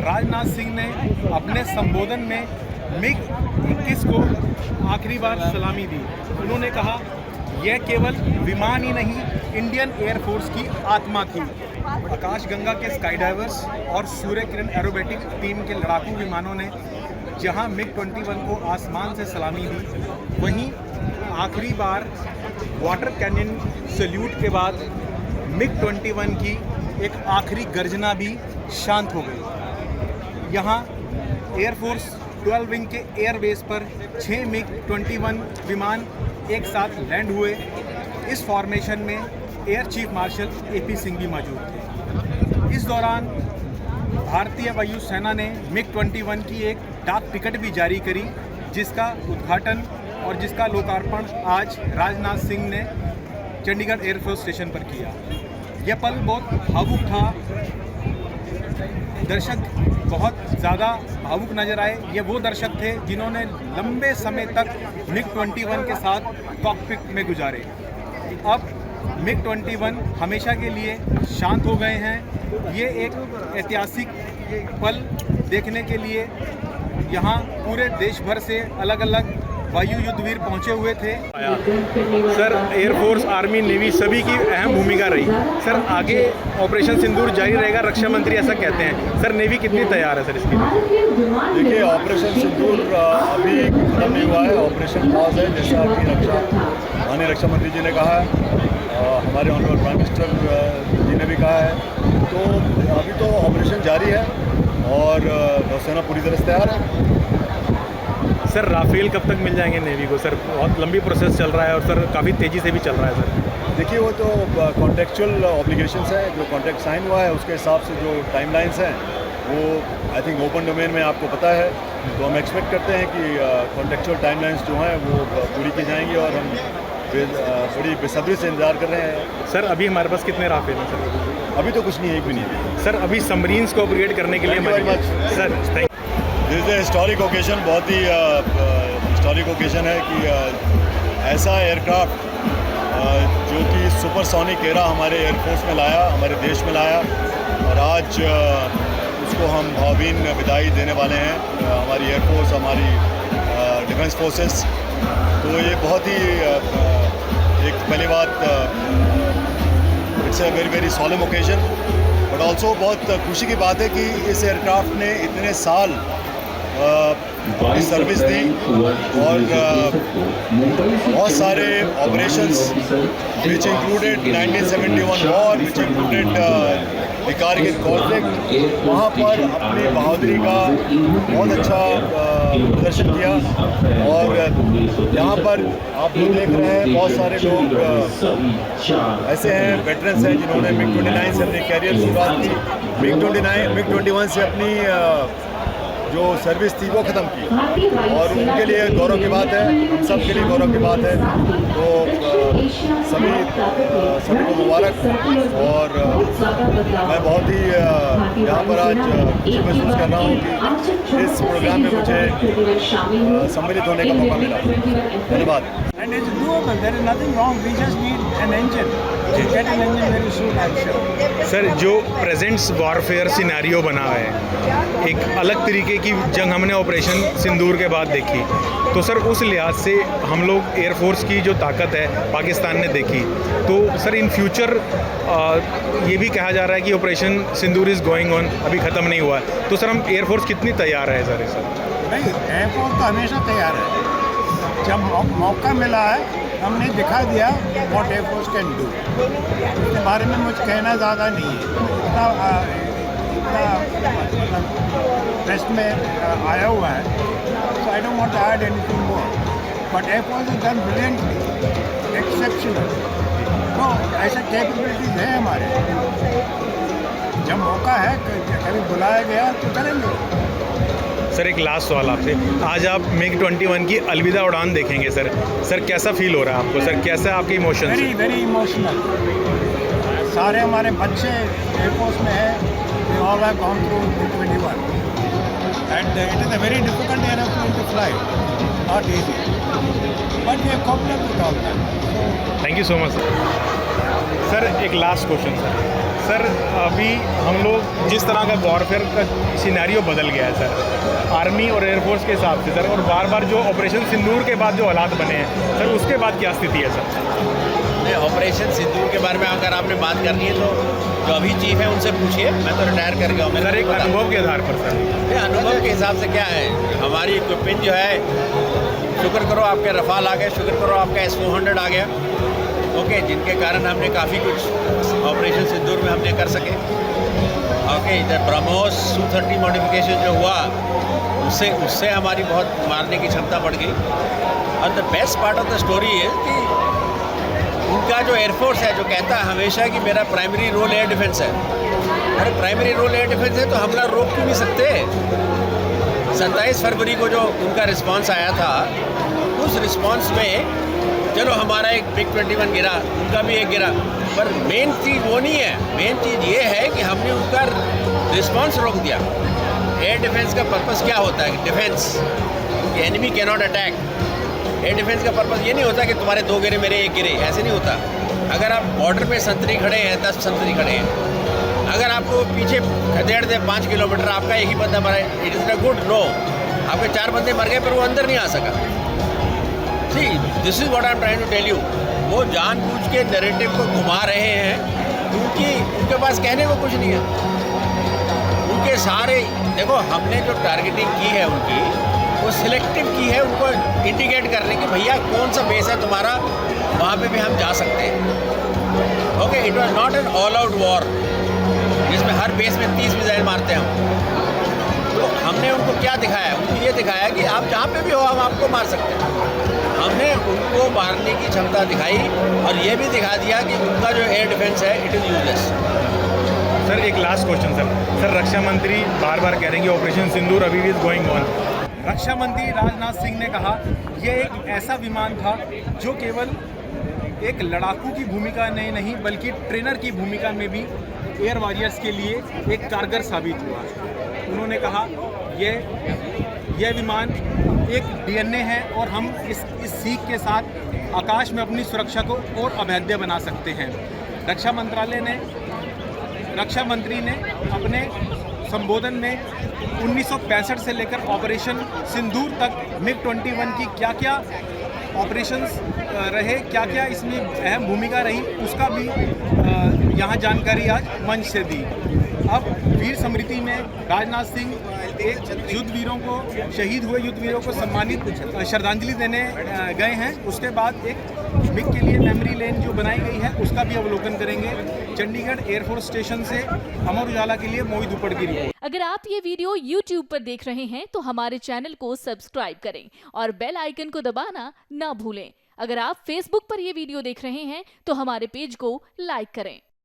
राजनाथ सिंह ने अपने संबोधन में MiG-21 को आखिरी बार सलामी दी। उन्होंने कहा यह केवल विमान ही नहीं, इंडियन एयरफोर्स की आत्मा थी। आकाश गंगा के स्काई डाइवर्स और सूर्य किरण एरोबेटिक टीम के लड़ाकू विमानों ने जहां MiG-21 को आसमान से सलामी दी, वहीं आखिरी बार वाटर कैनन सैल्यूट के बाद MiG-21 की एक आखिरी गर्जना भी शांत हो गई। यहाँ एयरफोर्स 12 विंग के एयरबेस पर 6 MiG-21 विमान एक साथ लैंड हुए। इस फॉर्मेशन में air chief marshal AP Singh भी मौजूद थे। इस दौरान भारतीय वायुसेना ने MiG-21 की एक डाक टिकट भी जारी करी, जिसका उद्घाटन और जिसका लोकार्पण आज राजनाथ सिंह ने चंडीगढ़ एयरफोर्स स्टेशन पर किया। यह पल बहुत भावुक था। दर्शक बहुत ज़्यादा भावुक नजर आए। ये वो दर्शक थे जिन्होंने लंबे समय तक MiG-21 के साथ कॉकपिट में गुजारे। अब MiG-21 हमेशा के लिए शांत हो गए हैं। ये एक ऐतिहासिक पल देखने के लिए यहाँ पूरे देश भर से अलग अलग वायु युद्धवीर पहुंचे हुए थे। सर, एयरफोर्स, आर्मी, नेवी सभी की अहम भूमिका रही। सर, आगे ऑपरेशन सिंदूर जारी रहेगा, रक्षा मंत्री ऐसा कहते हैं। सर, नेवी कितनी तैयार है सर इसके लिए? देखिए, ऑपरेशन सिंदूर अभी खत्म नहीं हुआ है, ऑपरेशन पॉज है, जैसा आपकी माननीय रक्षा मंत्री जी ने कहा है, हमारे ऑनरेबल प्राइम मिनिस्टर जी ने भी कहा है। तो अभी तो ऑपरेशन जारी है और नौसेना पूरी तरह से तैयार है। सर, राफेल कब तक मिल जाएंगे नेवी को? सर, बहुत लंबी प्रोसेस चल रहा है और सर काफ़ी तेज़ी से भी चल रहा है। सर देखिए, वो तो कॉन्ट्रेक्चुअल ऑब्लिगेशंस है, जो कॉन्ट्रैक्ट साइन हुआ है उसके हिसाब से जो टाइमलाइंस हैं वो आई थिंक ओपन डोमेन में आपको पता है। तो हम एक्सपेक्ट करते हैं कि कॉन्ट्रेक्चुअल टाइमलाइंस जो हैं वो पूरी की जाएंगी और हम बड़ी बेसब्री से इंतजार कर रहे हैं। सर, अभी हमारे पास कितने राफेल हैं सर? अभी तो कुछ नहीं है, एक भी नहीं है सर। अभी सबमरीन्स को अपग्रेड करने के लिए sir this is historic occasion, बहुत ही हिस्टोरिक ओकेजन है कि ऐसा एयरक्राफ्ट जो कि सुपरसोनिक एरा हमारे एयरफोर्स में लाया, हमारे देश में लाया, और आज उसको हम भावभीन विदाई देने वाले हैं, हमारी एयरफोर्स, हमारी डिफेंस फोर्सेस। तो ये बहुत ही एक पहली बात, it's a very very solemn occasion, but also बहुत खुशी की बात है कि इस एयरक्राफ्ट ने इतने साल सर्विस दी और बहुत सारे operations which included 1971 war, which included the Kargil conflict, वहाँ पर अपनी बहादुरी का बहुत अच्छा प्रदर्शन किया। और यहाँ पर आप लोग देख रहे हैं बहुत सारे लोग ऐसे हैं, वेटरन्स हैं जिन्होंने MiG-29 से अपनी कैरियर शुरुआत की, MiG-21 से अपनी जो सर्विस थी वो ख़त्म की, और उनके लिए गौरव की बात है, हम सब के लिए गौरव की बात है। तो सभी को मुबारक। और मैं बहुत ही यहाँ पर आज खुशी महसूस कर रहा हूँ कि इस प्रोग्राम में मुझे सम्मिलित होने का मौका मिला। धन्यवाद। And it's doable. There is nothing wrong. We just need an engine. We'll get an engine very soon, I'm sure. Sir, जो प्रेजेंट्स वॉरफेयर सिनेरियो बना है, एक अलग तरीके की जंग हमने ऑपरेशन सिंदूर के बाद देखी। तो सर, उस लिहाज से हम लोग एयरफोर्स की जो ताकत है पाकिस्तान ने देखी। तो सर, इन फ्यूचर ये भी कहा जा रहा है कि operation Sindoor is going on, अभी ख़त्म नहीं हुआ है। तो सर, हम एयरफोर्स कितनी तैयार है सर? नहीं, एयरफोर्स तो हमेशा तैयार है। जब मौका मिला है हमने दिखा दिया व्हाट एयरफोर्स कैन डू। इसके बारे में मुझे कहना ज़्यादा नहीं है, इतना टेस्ट में आया हुआ है। So I don't want to add anything more, but air force is done brilliantly, exceptional. तो ऐसे कैपेबिलिटीज़ हैं हमारे। जब मौका है, कभी बुलाया गया तो करेंगे। सर, एक लास्ट सवाल आपसे। आज आप MiG-21 की अलविदा उड़ान देखेंगे सर। सर, कैसा फील हो रहा है आपको? सर, कैसा आपके इमोशंस? Very very emotional. सारे हमारे बच्चे एयरफोर्स में हैं, they all have gone through MiG-21 and it is a very difficult airplane to fly, not easy, but we have coped up with all that. Thank you so much sir. एक last question sir. Sir अभी हम लोग जिस तरह का warfare का scenario बदल गया है सर, आर्मी और एयरफोर्स के हिसाब से सर, और बार बार जो ऑपरेशन सिंदूर के बाद जो हालात बने हैं सर, उसके बाद क्या स्थिति है सर? नहीं, ऑपरेशन सिंदूर के बारे में अगर आपने बात करनी है तो जो अभी चीफ है उनसे पूछिए, मैं तो रिटायर कर गया हूँ। सर एक अनुभव के आधार पर सर, नहीं, अनुभव के हिसाब से क्या है, हमारी इक्विपमेंट जो है, शुक्र करो आपके रफाल आ गए, शुक्र करो आपका S-400 आ गया, ओके, जिनके कारण हमने काफ़ी कुछ ऑपरेशन सिंदूर में हमने कर सके। ओके, इधर ब्रह्मोस Su-30 मॉडिफिकेशन जो हुआ उससे हमारी बहुत मारने की क्षमता बढ़ गई। और the best part of the story है कि उनका जो एयरफोर्स है जो कहता है हमेशा कि मेरा प्राइमरी रोल एयर डिफेंस है, अरे प्राइमरी रोल एयर डिफेंस है तो हमला रोक क्यों नहीं सकते? 27 फरवरी को जो उनका रिस्पांस आया था, उस रिस्पांस में चलो हमारा एक MiG-21 गिरा, उनका भी एक गिरा, पर मेन चीज़ वो नहीं है। मेन चीज़ ये है कि हमने उनका रिस्पांस रोक दिया। एयर डिफेंस का पर्पस क्या होता है? Defence, enemy can not attack. Air defence का पर्पस ये नहीं होता कि तुम्हारे 2 गिरे मेरे 1 गिरे, ऐसे नहीं होता। अगर आप बॉर्डर पे संतरी खड़े हैं, 10 संतरी खड़े हैं, अगर आपको पीछे खदेड़ दे 5 किलोमीटर, आपका एक ही बंदा मरा, it is a good no. आपके 4 बंदे मर गए पर वो अंदर नहीं आ सका। See this is what I am trying to tell you. वो जानबूझ के नैरेटिव को घुमा रहे हैं क्योंकि उनके पास कहने को कुछ नहीं है। उनके सारे देखो, हमने जो टारगेटिंग की है उनकी, वो सिलेक्टिव की है, उनको इंडिकेट करने की भैया कौन सा बेस है तुम्हारा, वहाँ पे भी हम जा सकते हैं। Okay, it was not an all out war जिसमें हर बेस में 30 मिसाइल मारते हैं हम। तो हमने उनको क्या दिखाया? उनको ये दिखाया कि आप जहाँ पे भी हो हम आपको मार सकते हैं। हमने उनको मारने की क्षमता दिखाई और ये भी दिखा दिया कि उनका जो एयर डिफेंस है इट इज़ यूजलेस। सर एक लास्ट क्वेश्चन सर, रक्षा मंत्री बार बार कह रहे हैं कि ऑपरेशन सिंदूर अभी भी इज गोइंग ऑन। रक्षा मंत्री राजनाथ सिंह ने कहा यह एक ऐसा विमान था जो केवल एक लड़ाकू की भूमिका में नहीं बल्कि ट्रेनर की भूमिका में भी एयर वॉरियर्स के लिए एक कारगर साबित हुआ। उन्होंने कहा यह विमान एक DNA है और हम इस सीख के साथ आकाश में अपनी सुरक्षा को और अभेद्य बना सकते हैं। रक्षा मंत्री ने अपने संबोधन में 1965 से लेकर ऑपरेशन सिंदूर तक MiG-21 की क्या ऑपरेशंस रहे, क्या इसमें अहम भूमिका रही, उसका भी यहाँ जानकारी आज मंच से दी। अब वीर स्मृति में राजनाथ सिंह एक युद्ध वीरों को, शहीद हुए युद्ध वीरों को सम्मानित श्रद्धांजलि देने गए हैं। उसके बाद एक MiG के लिए मेमोरी लेन जो बनाई गई है उसका भी अवलोकन करेंगे। चंडीगढ़ एयरफोर्स स्टेशन से अमर उजाला के लिए मोहित उपड़ की रिपोर्ट। अगर आप ये वीडियो YouTube पर देख रहे हैं तो हमारे चैनल को सब्सक्राइब करें और बेल आइकन को दबाना ना भूलें। अगर आप Facebook पर ये वीडियो देख रहे हैं तो हमारे पेज को लाइक करें।